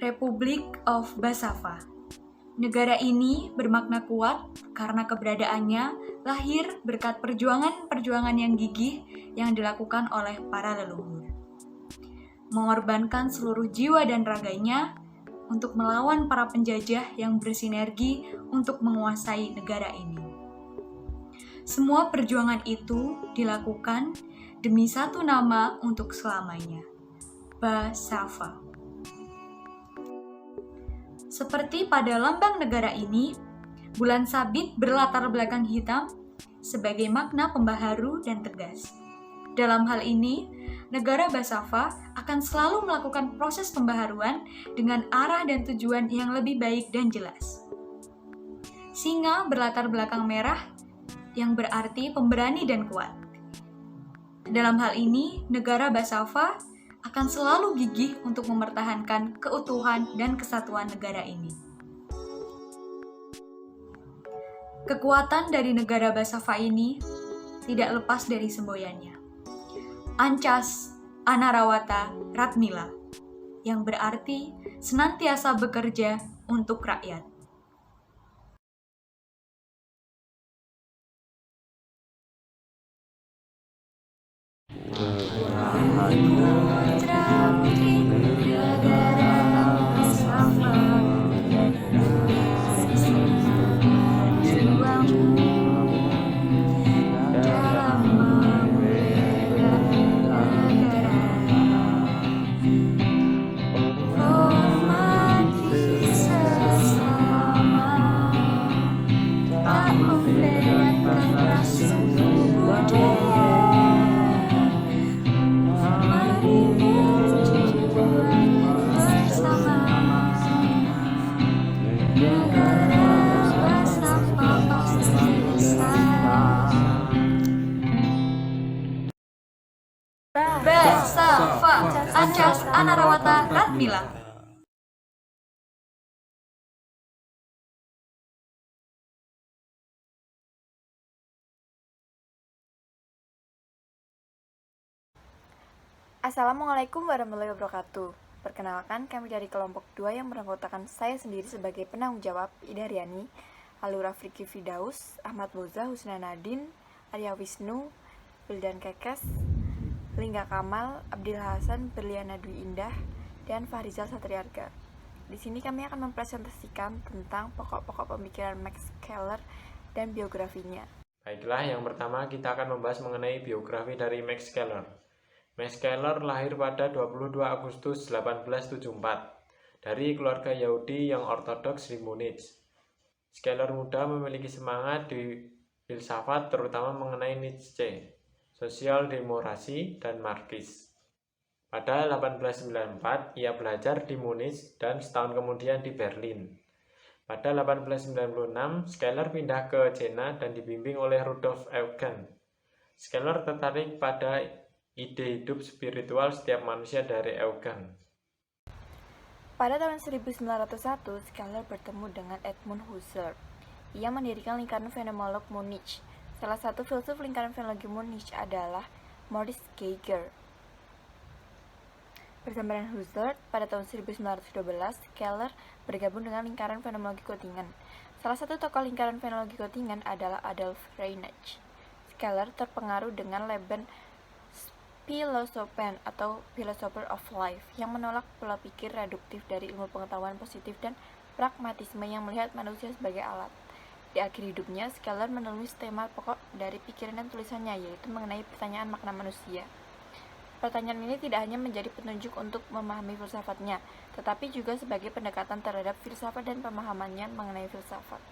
Republic of Basava. Negara ini bermakna kuat karena keberadaannya lahir berkat perjuangan-perjuangan yang gigih yang dilakukan oleh para leluhur. Mengorbankan seluruh jiwa dan raganya untuk melawan para penjajah yang bersinergi untuk menguasai negara ini. Semua perjuangan itu dilakukan demi satu nama untuk selamanya, Basava. Seperti pada lambang negara ini, bulan sabit berlatar belakang hitam sebagai makna pembaharu dan tegas. Dalam hal ini, negara Basava akan selalu melakukan proses pembaharuan dengan arah dan tujuan yang lebih baik dan jelas. Singa berlatar belakang merah yang berarti pemberani dan kuat. Dalam hal ini, negara Basava akan selalu gigih untuk mempertahankan keutuhan dan kesatuan negara ini. Kekuatan dari negara Basava ini tidak lepas dari semboyannya. Ancas Anarawata Ratmila, yang berarti senantiasa bekerja untuk rakyat. Basava, Ancas Anarawata Ratmila. Assalamualaikum warahmatullahi wabarakatuh. Perkenalkan, kami dari kelompok 2 yang beranggotakan saya sendiri sebagai penanggung jawab, Ida Riani, Alura Friki Fidaus, Ahmad Boza, Husna Nadin, Arya Wisnu, Wildan Kekes, Lingga Kamal, Abdil Hasan, Berliana Dwi Indah, dan Fahrizal Satriarga. Di sini kami akan mempresentasikan tentang pokok-pokok pemikiran Max Keller dan biografinya. Baiklah, yang pertama kita akan membahas mengenai biografi dari Max Keller. Max Keller lahir pada 22 Agustus 1874 dari keluarga Yahudi yang ortodoks di Munich. Keller muda memiliki semangat di filsafat terutama mengenai Nietzsche, sosial demokrasi, dan Marxis. Pada 1894 ia belajar di Munich dan setahun kemudian di Berlin. Pada 1896 Keller pindah ke Jena dan dibimbing oleh Rudolf Eugen. Keller tertarik pada ide hidup spiritual setiap manusia dari Eugen. Pada tahun 1901, Keller bertemu dengan Edmund Husserl. Ia mendirikan lingkaran fenomenolog Munich. Salah satu filsuf lingkaran fenomenologi Munich adalah Moritz Geiger. Bersama dengan Husserl, pada tahun 1912, Keller bergabung dengan lingkaran fenomenologi Göttingen. Salah satu tokoh lingkaran fenomenologi Göttingen adalah Adolf Reinach. Keller terpengaruh dengan Leben Philosophen atau Philosopher of Life yang menolak pola pikir reduktif dari ilmu pengetahuan positif dan pragmatisme yang melihat manusia sebagai alat. Di akhir hidupnya, Keller menulis tema pokok dari pikiran dan tulisannya, yaitu mengenai pertanyaan makna manusia. Pertanyaan ini tidak hanya menjadi petunjuk untuk memahami filsafatnya, tetapi juga sebagai pendekatan terhadap filsafat dan pemahamannya mengenai filsafat.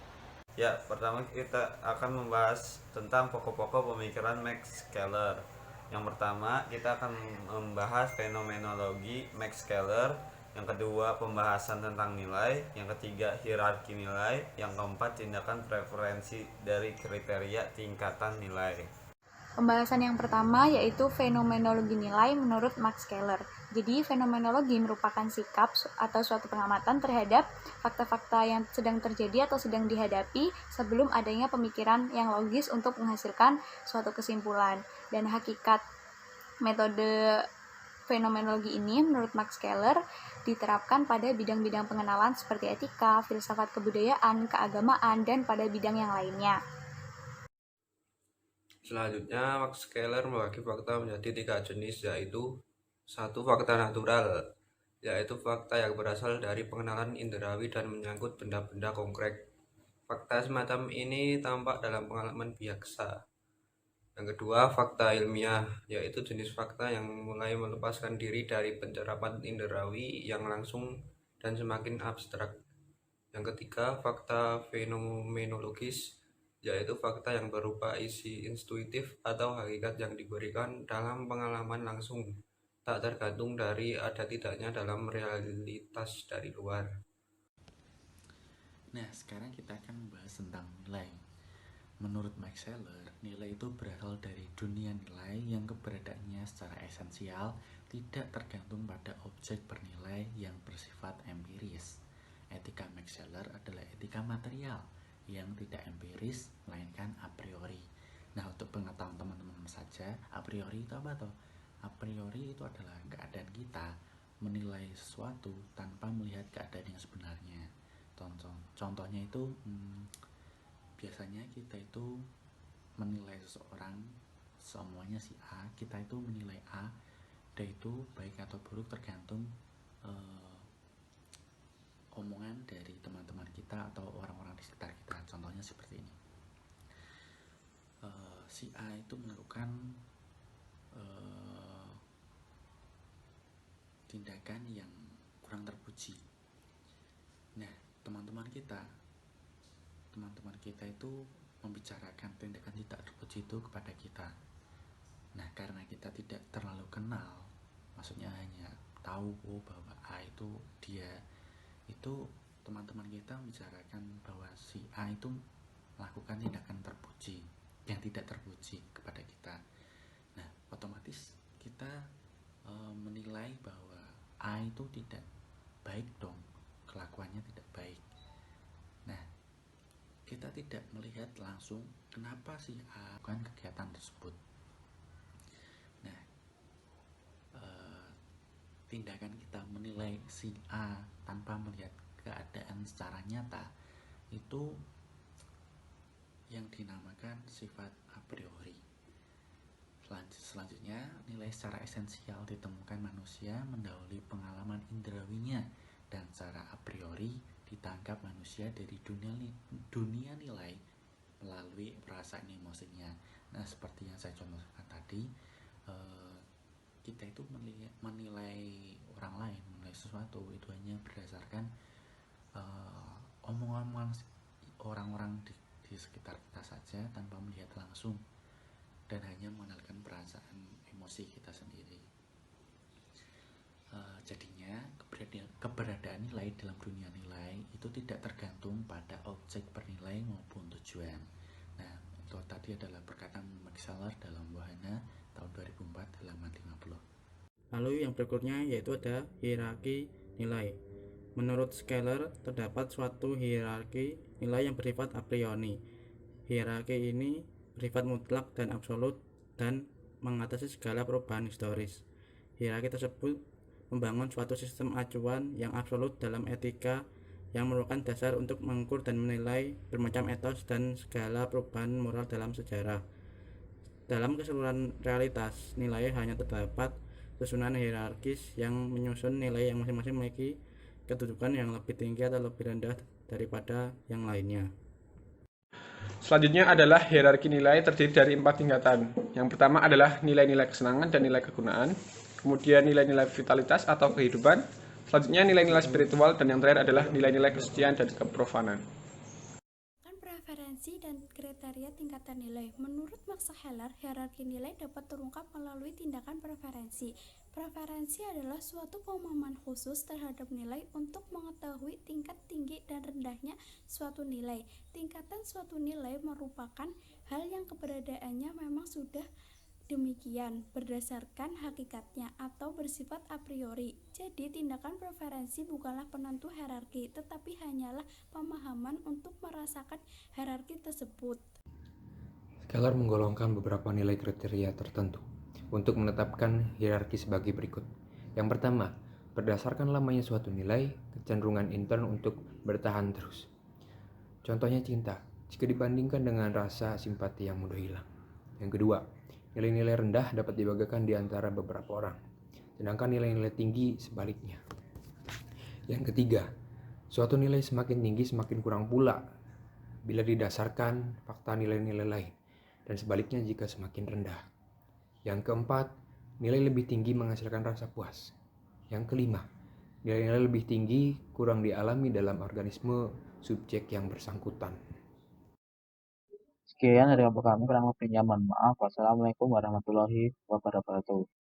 Ya, pertama kita akan membahas tentang pokok-pokok pemikiran Max Keller. Yang pertama, kita akan membahas fenomenologi Max Keller. Yang kedua, pembahasan tentang nilai. Yang ketiga, hierarki nilai. Yang keempat, tindakan preferensi dari kriteria tingkatan nilai. Pembahasan yang pertama yaitu fenomenologi nilai menurut Max Keller. Jadi, fenomenologi merupakan sikap atau suatu pengamatan terhadap fakta-fakta yang sedang terjadi atau sedang dihadapi sebelum adanya pemikiran yang logis untuk menghasilkan suatu kesimpulan. Dan hakikat metode Fenomenologi ini menurut Max Keller diterapkan pada bidang-bidang pengenalan seperti etika, filsafat kebudayaan, keagamaan, dan pada bidang yang lainnya. Selanjutnya, Max Keller membagi fakta menjadi 3 jenis, yaitu 1. Fakta natural, yaitu fakta yang berasal dari pengenalan inderawi dan menyangkut benda-benda konkret. Fakta semacam ini tampak dalam pengalaman biasa. Yang kedua, fakta ilmiah, yaitu jenis fakta yang mulai melepaskan diri dari pencerapan inderawi yang langsung dan semakin abstrak. Yang ketiga, fakta fenomenologis, yaitu fakta yang berupa isi intuitif atau hakikat yang diberikan dalam pengalaman langsung, tak tergantung dari ada tidaknya dalam realitas dari luar. Nah, sekarang kita akan membahas tentang nilai. Menurut Max Keller, nilai itu berasal dari dunia nilai yang keberadaannya secara esensial tidak tergantung pada objek bernilai yang bersifat empiris. Etika Max Keller adalah etika material yang tidak empiris, melainkan a priori. Nah, untuk pengetahuan teman-teman saja, a priori itu apa toh? A priori itu adalah keadaan kita menilai sesuatu tanpa melihat keadaan yang sebenarnya. Contohnya itu biasanya kita itu menilai seseorang, semuanya si A, kita itu menilai A, dan itu baik atau buruk tergantung omongan dari teman-teman kita atau orang-orang di sekitar kita. Contohnya seperti ini, si A itu melakukan tindakan yang kurang terpuji. Nah, teman-teman kita itu membicarakan tindakan tidak terpuji itu kepada kita. Nah, karena kita tidak terlalu kenal, maksudnya hanya tahu bahwa A itu dia, itu teman-teman kita membicarakan bahwa si A itu melakukan tindakan terpuji, yang tidak terpuji kepada kita. Nah, otomatis kita menilai bahwa A itu tidak baik dong, kelakuannya tidak baik. Nah, kita tidak melihat langsung kenapa si A melakukan kegiatan tersebut. Nah, tindakan kita menilai si A tanpa melihat keadaan secara nyata itu yang dinamakan sifat a priori. Selanjutnya, nilai secara esensial ditemukan manusia mendahului pengalaman indrawinya, dan secara a priori ditangkap manusia dari dunia nilai melalui perasaan emosinya. Nah, seperti yang saya contohkan tadi, kita itu menilai orang lain, menilai sesuatu itu hanya berdasarkan omongan orang-orang di sekitar kita saja, tanpa melihat langsung dan hanya mengandalkan perasaan emosi kita sendiri. Jadinya keberadaan nilai dalam dunia nilai itu tidak tergantung pada objek bernilai maupun tujuan. Nah, itu tadi adalah perkataan Max Keller dalam Wahana tahun 2004 halaman 50. Lalu yang berikutnya yaitu ada hierarki nilai. Menurut Keller, terdapat suatu hierarki nilai yang bersifat a priori. Hierarki ini bersifat mutlak dan absolut dan mengatasi segala perubahan historis. Hierarki tersebut membangun suatu sistem acuan yang absolut dalam etika yang merupakan dasar untuk mengukur dan menilai bermacam etos dan segala perubahan moral dalam sejarah. Dalam keseluruhan realitas, nilai hanya terdapat susunan hierarkis yang menyusun nilai yang masing-masing memiliki kedudukan yang lebih tinggi atau lebih rendah daripada yang lainnya. Selanjutnya adalah hierarki nilai terdiri dari 4 tingkatan. Yang pertama adalah nilai-nilai kesenangan dan nilai kegunaan, kemudian nilai-nilai vitalitas atau kehidupan, selanjutnya nilai-nilai spiritual, dan yang terakhir adalah nilai-nilai kesucian dan keprofanan. Preferensi dan kriteria tingkatan nilai. Menurut Max Keller, hierarki nilai dapat terungkap melalui tindakan preferensi. Preferensi adalah suatu pemahaman khusus terhadap nilai untuk mengetahui tingkat tinggi dan rendahnya suatu nilai. Tingkatan suatu nilai merupakan hal yang keberadaannya memang sudah demikian berdasarkan hakikatnya atau bersifat a priori. Jadi tindakan preferensi bukanlah penentu hierarki, tetapi hanyalah pemahaman untuk merasakan hierarki tersebut. Keller menggolongkan beberapa nilai kriteria tertentu. untuk menetapkan hierarki sebagai berikut. Yang pertama, berdasarkan lamanya suatu nilai, kecenderungan intern untuk bertahan terus. Contohnya cinta, jika dibandingkan dengan rasa simpati yang mudah hilang. Yang kedua, nilai-nilai rendah dapat dibanggakan di antara beberapa orang, sedangkan nilai-nilai tinggi sebaliknya. Yang ketiga, suatu nilai semakin tinggi semakin kurang pula bila didasarkan fakta nilai-nilai lain, dan sebaliknya jika semakin rendah. Yang keempat, nilai lebih tinggi menghasilkan rasa puas. Yang kelima, nilai-nilai lebih tinggi kurang dialami dalam organisme subjek yang bersangkutan. Sekian dari kelompok kami, kurang lebihnya mohon maaf. Wassalamualaikum warahmatullahi wabarakatuh.